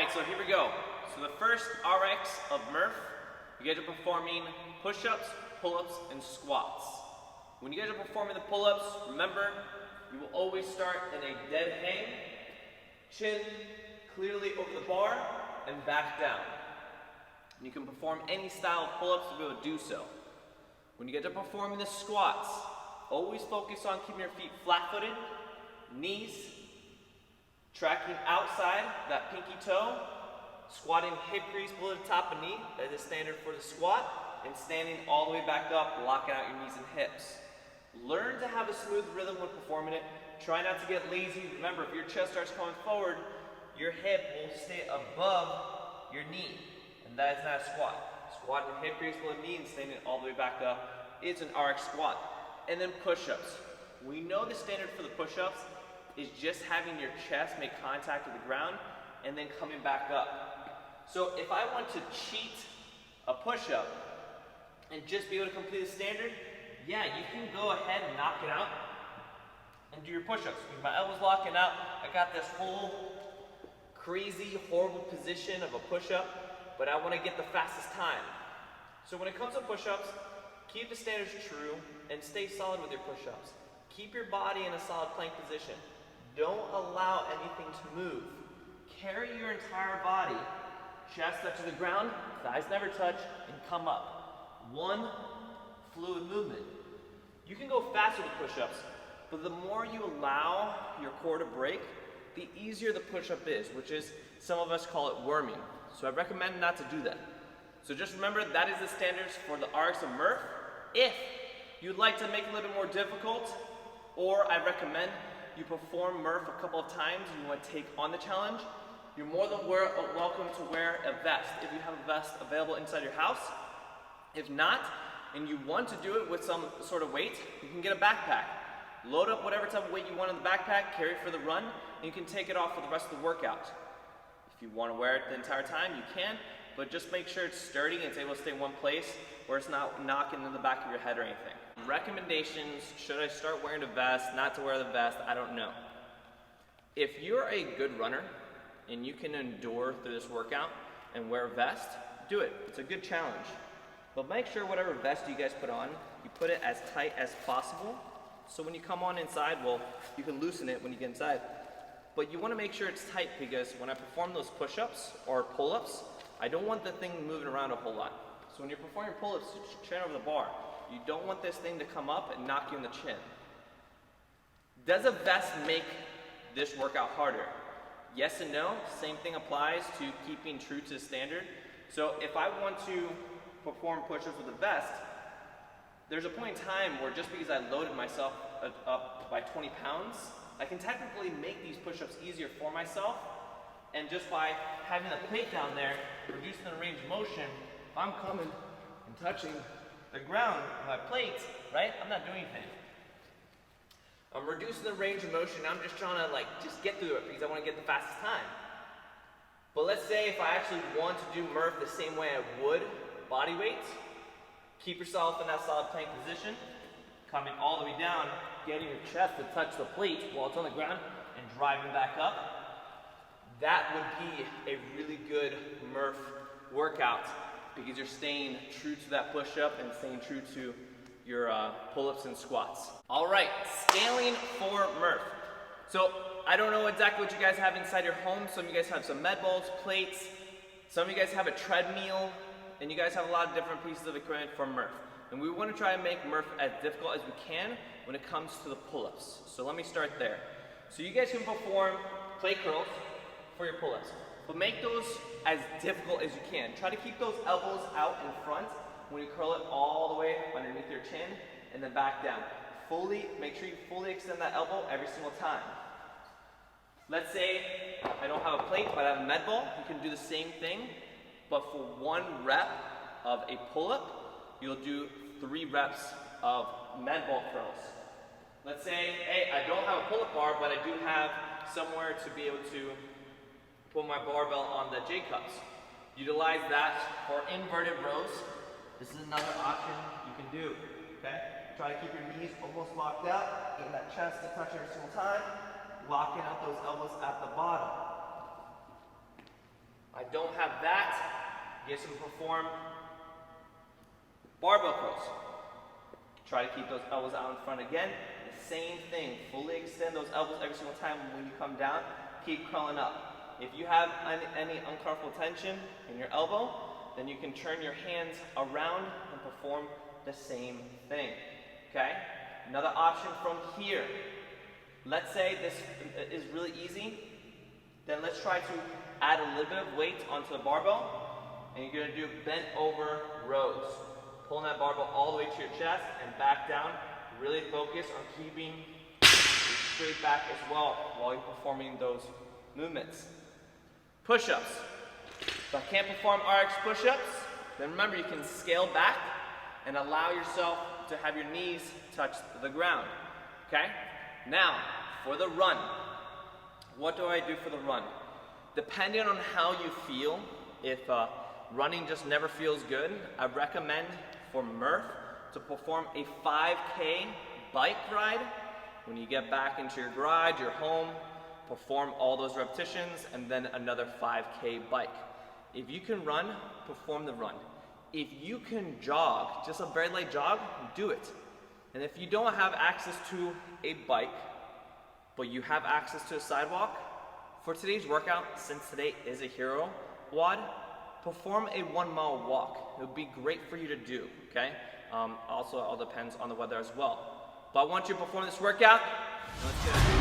right, so here we go. So the first RX of Murph, you guys are performing push-ups, pull-ups, and squats. When you guys are performing the pull-ups, remember, you will always start in a dead hang, chin clearly over the bar, and back down. And you can perform any style of pull-ups to be able to do so. When you get to performing the squats, always focus on keeping your feet flat-footed, knees tracking outside that pinky toe, squatting hip crease below the top of knee, that is standard for the squat, and standing all the way back up, locking out your knees and hips. Learn to have a smooth rhythm when performing it. Try not to get lazy. Remember, if your chest starts coming forward, your hip will stay above your knee, and that is not a squat. Squatting hip crease below the knee and standing all the way back up is an RX squat. And then push-ups. We know the standard for the push-ups is just having your chest make contact with the ground and then coming back up. So if I want to cheat a push-up and just be able to complete the standard, yeah, you can go ahead and knock it out and do your push-ups. With my elbows locking out, I got this whole crazy, horrible position of a push-up, but I want to get the fastest time. So when it comes to push-ups, keep the standards true and stay solid with your push-ups. Keep your body in a solid plank position. Don't allow anything to move. Carry your entire body, chest touches the ground, thighs never touch, and come up. One fluid movement. You can go faster with push-ups, but the more you allow your core to break, the easier the push-up is, which is, some of us call it worming. So I recommend not to do that. So just remember, that is the standards for the RX of Murph. If you'd like to make it a little bit more difficult, or I recommend you perform Murph a couple of times and you want to take on the challenge, you're more than welcome to wear a vest if you have a vest available inside your house. If not, and you want to do it with some sort of weight, you can get a backpack. Load up whatever type of weight you want in the backpack, carry it for the run, and you can take it off for the rest of the workout. If you want to wear it the entire time, you can, but just make sure it's sturdy and it's able to stay in one place where it's not knocking in the back of your head or anything. Recommendations, should I start wearing a vest, not to wear the vest, I don't know. If you're a good runner and you can endure through this workout and wear a vest, do it. It's a good challenge. But make sure whatever vest you guys put on, you put it as tight as possible. So when you come on inside, well, you can loosen it when you get inside. But you want to make sure it's tight, because when I perform those push-ups or pull-ups, I don't want the thing moving around a whole lot. So when you're performing pull-ups, chin over the bar, you don't want this thing to come up and knock you in the chin. Does a vest make this workout harder? Yes and no. Same thing applies to keeping true to the standard. So if I want to perform push-ups with a vest, there's a point in time where just because I loaded myself up by 20 pounds, I can technically make these push-ups easier for myself, and just by having the plate down there, reducing the range of motion, if I'm coming and touching the ground with my plate, right, I'm not doing anything. I'm reducing the range of motion. I'm just trying to just get through it because I want to get the fastest time. But let's say if I actually want to do Murph the same way I would body weight, keep yourself in that solid plank position, coming all the way down, getting your chest to touch the plate while it's on the ground, and driving back up. That would be a really good Murph workout, because you're staying true to that push-up and staying true to your pull-ups and squats. All right, scaling for Murph. So I don't know exactly what you guys have inside your home. Some of you guys have some med balls, plates. Some of you guys have a treadmill, and you guys have a lot of different pieces of equipment for Murph. And we want to try and make Murph as difficult as we can when it comes to the pull-ups. So let me start there. So you guys can perform plate curls for your pull-ups, but make those as difficult as you can. Try to keep those elbows out in front when you curl it all the way underneath your chin and then back down. Make sure you fully extend that elbow every single time. Let's say I don't have a plate, but I have a med ball. You can do the same thing, but for 1 rep of a pull-up, you'll do 3 reps of med ball curls. Let's say, hey, I don't have a pull-up bar, but I do have somewhere to be able to put my barbell on the J-cups. Utilize that for inverted rows. This is another option you can do, okay? Try to keep your knees almost locked out, getting that chest to touch every single time, locking out those elbows at the bottom. don't have that, you guys can perform barbell curls. Try to keep those elbows out in front again. The same thing, fully extend those elbows every single time when you come down. Keep curling up. If you have any uncomfortable tension in your elbow, then you can turn your hands around and perform the same thing, okay? Another option from here. Let's say this is really easy. Then let's try to add a little bit of weight onto the barbell, and you're gonna do bent over rows. Pulling that barbell all the way to your chest and back down. Really focus on keeping your straight back as well while you're performing those movements. Push-ups. If I can't perform RX push-ups, then remember you can scale back and allow yourself to have your knees touch the ground, okay? Now, for the run, what do I do for the run? Depending on how you feel, if running just never feels good, I recommend for Murph to perform a 5K bike ride. When you get back into your garage, your home, perform all those repetitions and then another 5K bike. If you can run, perform the run. If you can jog, just a very light jog, do it. And if you don't have access to a bike, but you have access to a sidewalk, for today's workout, since today is a hero WOD, perform a 1 mile walk. It would be great for you to do, okay? Also, it all depends on the weather as well. But I want you to perform this workout. Let's get it.